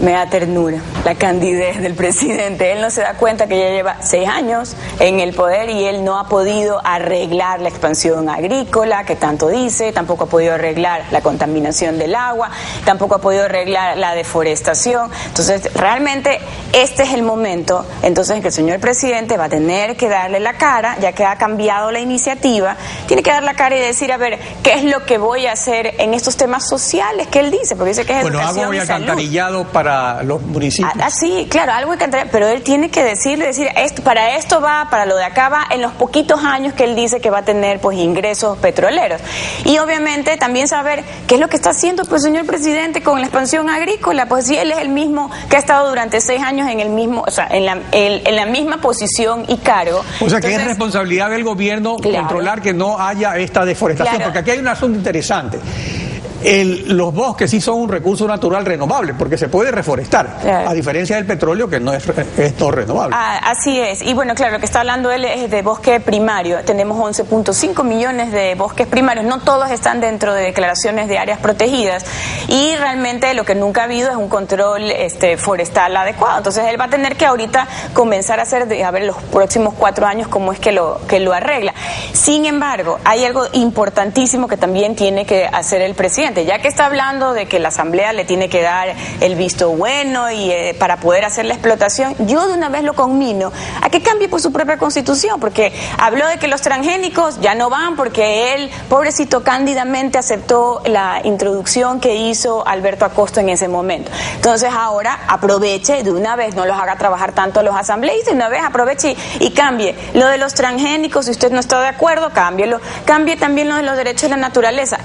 Me da ternura la candidez del presidente. Él no se da cuenta que ya lleva 6 años en el poder y él no ha podido arreglar la expansión agrícola que tanto dice, tampoco ha podido arreglar la contaminación del agua, tampoco ha podido arreglar la deforestación. Entonces, realmente este es el momento entonces en que el señor presidente va a tener que darle la cara, ya que ha cambiado la iniciativa, tiene que dar la cara y decir, a ver, ¿qué es lo que voy a hacer en estos temas sociales que él dice? Porque dice que es educación agua y salud. Alcantarillado para los municipios. Sí, claro, algo que pero él tiene que decir esto, para esto va, para lo de acá va, en los poquitos años que él dice que va a tener pues ingresos petroleros. Y obviamente también saber qué es lo que está haciendo pues señor presidente con la expansión agrícola, pues si él es el mismo que ha estado durante 6 años en el mismo, o sea, en la misma posición y cargo. O sea, entonces, que es responsabilidad del gobierno controlar que no haya esta deforestación, porque aquí hay un asunto interesante. Los bosques sí son un recurso natural renovable porque se puede reforestar, a diferencia del petróleo que no es no renovable. Así es, y bueno, claro, lo que está hablando él es de bosque primario. Tenemos 11.5 millones de bosques primarios, no todos están dentro de declaraciones de áreas protegidas y realmente lo que nunca ha habido es un control forestal adecuado. Entonces él va a tener que ahorita comenzar a hacer, a ver los próximos 4 años cómo es que lo arregla. Sin embargo, hay algo importantísimo que también tiene que hacer el presidente. Ya que está hablando de que la Asamblea le tiene que dar el visto bueno y para poder hacer la explotación, yo de una vez lo conmino a que cambie por su propia constitución, porque habló de que los transgénicos ya no van porque él, pobrecito, cándidamente aceptó la introducción que hizo Alberto Acosta en ese momento. Entonces ahora aproveche de una vez, no los haga trabajar tanto a los asambleístas, de una vez aproveche y cambie lo de los transgénicos. Si usted no está de acuerdo, cámbielo. Cambie también lo de los derechos de la naturaleza.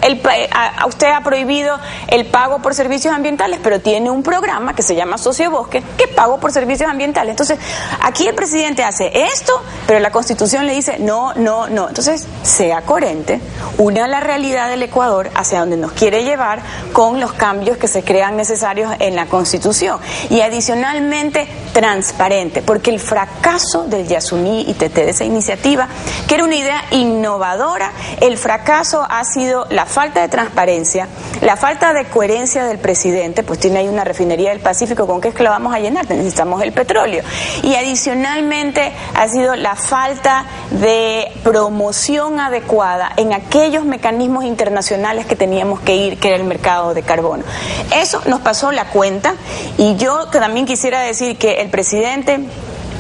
A usted ha prohibido el pago por servicios ambientales, pero tiene un programa que se llama Sociobosque, que es pago por servicios ambientales. Entonces, aquí el presidente hace esto, pero la Constitución le dice no, no, no. Entonces, sea coherente, una la realidad del Ecuador hacia donde nos quiere llevar con los cambios que se crean necesarios en la Constitución. Y adicionalmente, transparente, porque el fracaso del Yasuní ITT, de esa iniciativa, que era una idea innovadora, el fracaso ha sido la falta de transparencia, la falta de coherencia del presidente, pues tiene ahí una refinería del Pacífico, ¿con qué es que la vamos a llenar? Necesitamos el petróleo. Y adicionalmente ha sido la falta de promoción adecuada en aquellos mecanismos internacionales que teníamos que ir, que era el mercado de carbono. Eso nos pasó la cuenta y yo también quisiera decir que el presidente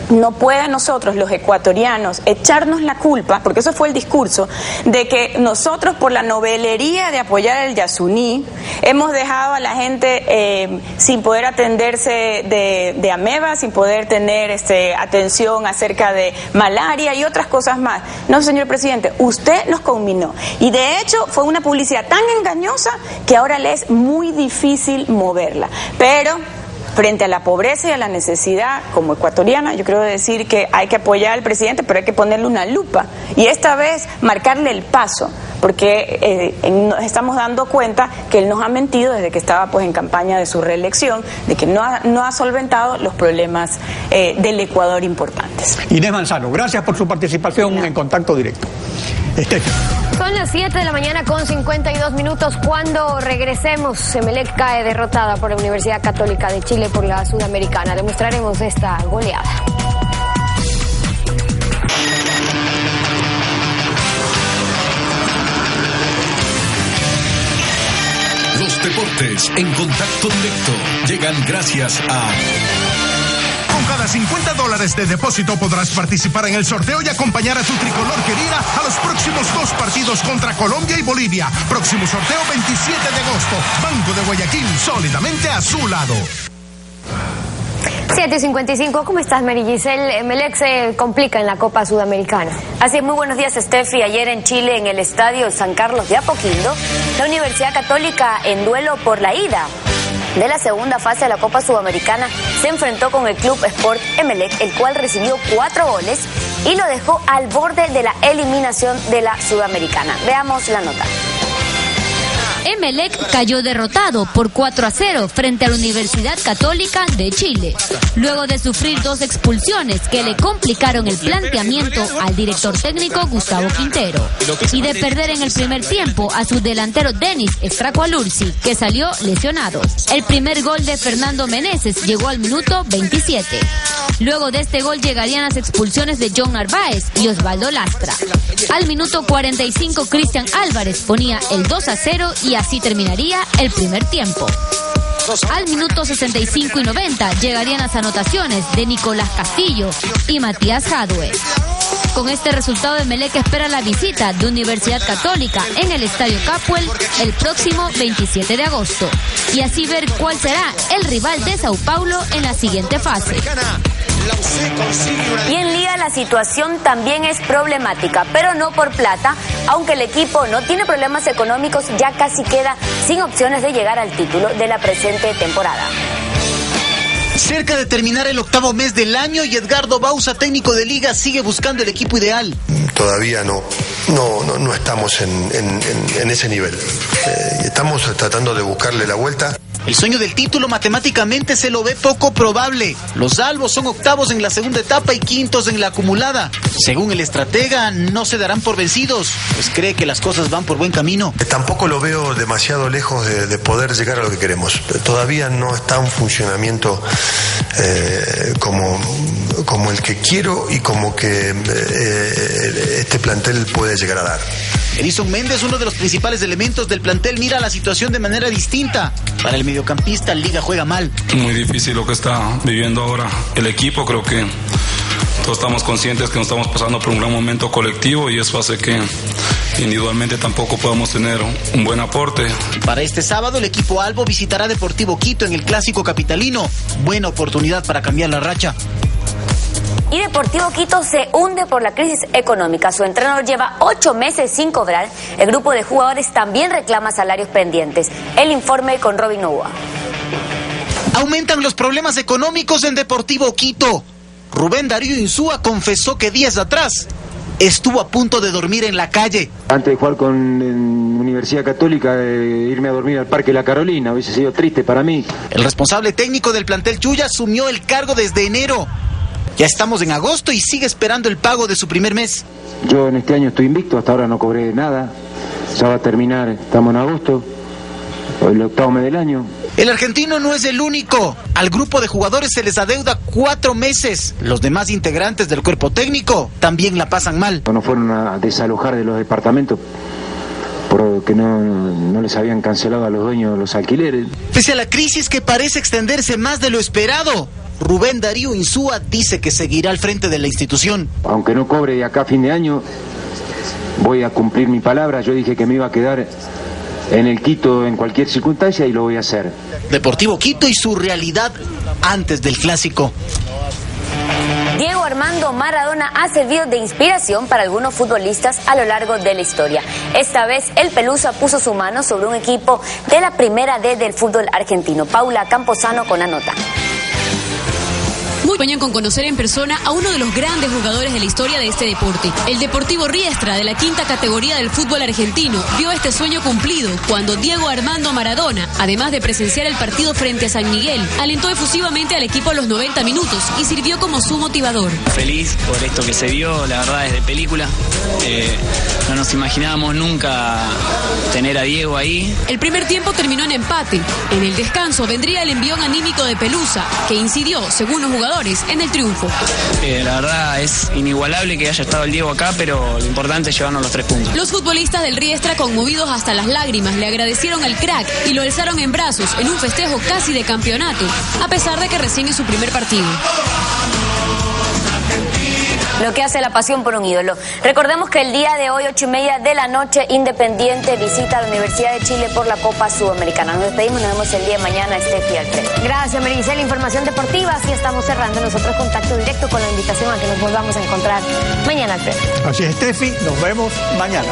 no puede a nosotros, los ecuatorianos, echarnos la culpa, porque eso fue el discurso, de que nosotros por la novelería de apoyar el Yasuní hemos dejado a la gente sin poder atenderse de ameba, sin poder tener atención acerca de malaria y otras cosas más. No, señor presidente, usted nos conminó y de hecho fue una publicidad tan engañosa que ahora le es muy difícil moverla, pero frente a la pobreza y a la necesidad, como ecuatoriana, yo creo decir que hay que apoyar al presidente, pero hay que ponerle una lupa y esta vez marcarle el paso, porque nos estamos dando cuenta que él nos ha mentido desde que estaba pues en campaña de su reelección, de que no ha solventado los problemas del Ecuador importantes. Inés Manzano, gracias por su participación en Contacto Directo. Son las 7 de la mañana con 52 minutos. Cuando regresemos, Emelec cae derrotada por la Universidad Católica de Chile por la Sudamericana. Demostraremos esta goleada. Los deportes en Contacto Directo llegan gracias a cada $50 de depósito podrás participar en el sorteo y acompañar a tu tricolor querida a los próximos 2 partidos contra Colombia y Bolivia. Próximo sorteo 27 de agosto. Banco de Guayaquil, sólidamente a su lado. 7:55, ¿cómo estás, Mary Giselle? Emelec se complica en la Copa Sudamericana. Así es, muy buenos días, Steffi. Ayer en Chile, en el Estadio San Carlos de Apoquindo, la Universidad Católica, en duelo por la ida de la segunda fase de la Copa Sudamericana, se enfrentó con el Club Sport Emelec, el cual recibió 4 goles y lo dejó al borde de la eliminación de la Sudamericana. Veamos la nota. Emelec cayó derrotado por 4-0 frente a la Universidad Católica de Chile, luego de sufrir 2 expulsiones que le complicaron el planteamiento al director técnico Gustavo Quintero, y de perder en el primer tiempo a su delantero Denis Estracualursi, que salió lesionado. El primer gol de Fernando Meneses llegó al minuto 27. Luego de este gol llegarían las expulsiones de John Narváez y Osvaldo Lastra. Al minuto 45, Cristian Álvarez ponía el 2-0 y así terminaría el primer tiempo. Al minuto 65 y 90 llegarían las anotaciones de Nicolás Castillo y Matías Jadue. Con este resultado, Emelec espera la visita de Universidad Católica en el Estadio Capuel el próximo 27 de agosto, y así ver cuál será el rival de Sao Paulo en la siguiente fase. Y en Liga la situación también es problemática, pero no por plata, aunque el equipo no tiene problemas económicos, ya casi queda sin opciones de llegar al título de la presente temporada. Cerca de terminar el 8º mes del año y Edgardo Bauza, técnico de Liga, sigue buscando el equipo ideal. Todavía no estamos en ese nivel. Estamos tratando de buscarle la vuelta. El sueño del título matemáticamente se lo ve poco probable. Los albos son 8º en la segunda etapa y 5º en la acumulada. Según el estratega, no se darán por vencidos, pues cree que las cosas van por buen camino. Tampoco lo veo demasiado lejos de poder llegar a lo que queremos. Todavía no está un funcionamiento como el que quiero y como que este plantel puede llegar a dar. Edison Méndez, uno de los principales elementos del plantel, mira la situación de manera distinta. Para el mediocampista, Liga juega mal. Muy difícil lo que está viviendo ahora el equipo. Creo que todos estamos conscientes que nos estamos pasando por un gran momento colectivo y eso hace que individualmente tampoco podamos tener un buen aporte. Para este sábado, el equipo albo visitará Deportivo Quito en el Clásico Capitalino. Buena oportunidad para cambiar la racha. Y Deportivo Quito se hunde por la crisis económica. Su entrenador lleva 8 meses sin cobrar. El grupo de jugadores también reclama salarios pendientes. El informe con Robin Novoa. Aumentan los problemas económicos en Deportivo Quito. Rubén Darío Insúa confesó que días atrás estuvo a punto de dormir en la calle. Antes de jugar con Universidad Católica, irme a dormir al Parque La Carolina, hubiese sido triste para mí. El responsable técnico del plantel Chuya asumió el cargo desde enero. Ya estamos en agosto y sigue esperando el pago de su primer mes. Yo en este año estoy invicto, hasta ahora no cobré nada. Ya va a terminar, estamos en agosto, el 8º mes del año. El argentino no es el único. Al grupo de jugadores se les adeuda 4 meses. Los demás integrantes del cuerpo técnico también la pasan mal. No fueron a desalojar de los departamentos porque no les habían cancelado a los dueños los alquileres. Pese a la crisis que parece extenderse más de lo esperado, Rubén Darío Insúa dice que seguirá al frente de la institución. Aunque no cobre de acá a fin de año, voy a cumplir mi palabra. Yo dije que me iba a quedar en el Quito en cualquier circunstancia y lo voy a hacer. Deportivo Quito y su realidad antes del clásico. Diego Armando Maradona ha servido de inspiración para algunos futbolistas a lo largo de la historia. Esta vez el Pelusa puso su mano sobre un equipo de la Primera D del fútbol argentino. Paula Camposano con la nota. Sueñan con conocer en persona a uno de los grandes jugadores de la historia de este deporte. El Deportivo Riestra, de la 5ª categoría del fútbol argentino, vio este sueño cumplido cuando Diego Armando Maradona, además de presenciar el partido frente a San Miguel, alentó efusivamente al equipo a los 90 minutos y sirvió como su motivador. Feliz por esto que se dio, la verdad es de película. No nos imaginábamos nunca tener a Diego ahí. El primer tiempo terminó en empate. En el descanso vendría el envión anímico de Pelusa, que incidió, según los jugadores, en el triunfo. La verdad es inigualable que haya estado el Diego acá, pero lo importante es llevarnos los 3 puntos. Los futbolistas del Riestra, conmovidos hasta las lágrimas, le agradecieron al crack y lo alzaron en brazos en un festejo casi de campeonato, a pesar de que recién es su primer partido. Lo que hace la pasión por un ídolo. Recordemos que el día de hoy, 8:30 de la noche, Independiente visita a la Universidad de Chile por la Copa Sudamericana. Nos despedimos, nos vemos el día de mañana, Steffi y Alfredo. Gracias, Maricel. Información deportiva. Así estamos cerrando nosotros contacto directo con la invitación a que nos volvamos a encontrar mañana, Alfredo. Así es, Steffi. Nos vemos mañana.